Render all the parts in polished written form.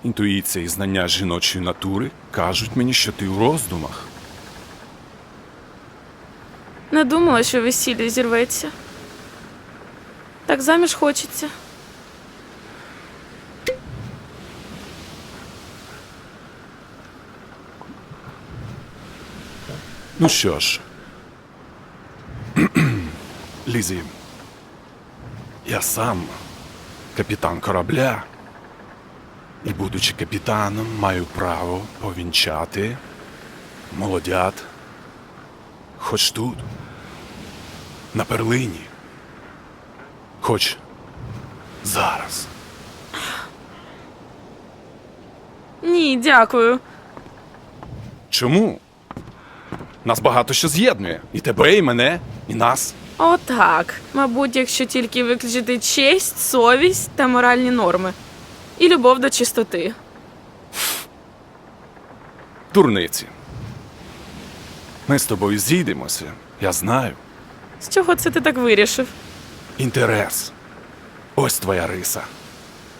Інтуїція і знання жіночої натури кажуть мені, що ти у роздумах. Не думала, що весілля зірветься. Так заміж хочеться. Ну що ж, Лізі, я сам капітан корабля. І, будучи капітаном, маю право повінчати молодят. Хоч тут, на перлині, хоч зараз. Ні, дякую. Чому? Нас багато що з'єднує. І тебе, і мене, і нас. Отак. Мабуть, якщо тільки виключити честь, совість та моральні норми. І любов до чистоти. Дурниці. Ми з тобою зійдемося, я знаю. З чого це ти так вирішив? Інтерес. Ось твоя риса.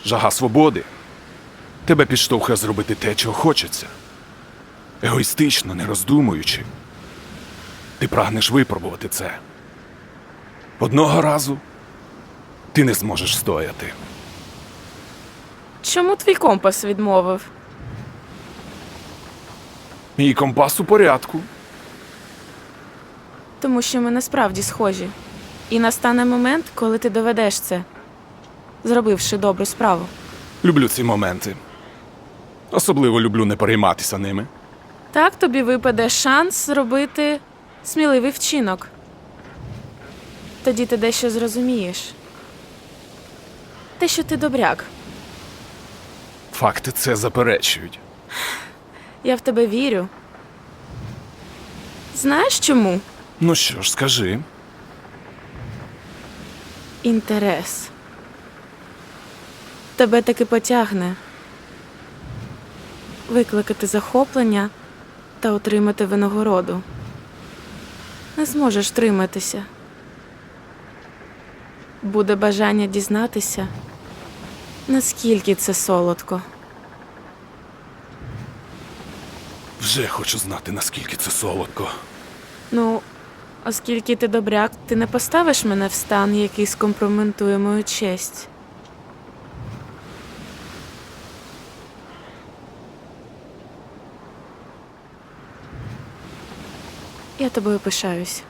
Жага свободи. Тебе підштовхує зробити те, чого хочеться. Егоїстично, не роздумуючи. Ти прагнеш випробувати це. Одного разу ти не зможеш стояти. Чому твій компас відмовив? Мій компас у порядку. Тому що ми насправді схожі. І настане момент, коли ти доведеш це, зробивши добру справу. Люблю ці моменти. Особливо люблю не перейматися ними. Так тобі випаде шанс зробити сміливий вчинок. Тоді ти дещо зрозумієш. Те, що ти добряк. Факти це заперечують. Я в тебе вірю. Знаєш чому? Ну що ж, скажи. Інтерес. Тебе таки потягне. Викликати захоплення та отримати винагороду. Не зможеш триматися. Буде бажання дізнатися, наскільки це солодко. Вже хочу знати, наскільки це солодко. Ну, оскільки ти добряк, ти не поставиш мене в стан, який скомпрометує мою честь. Я тобою пишаюсь.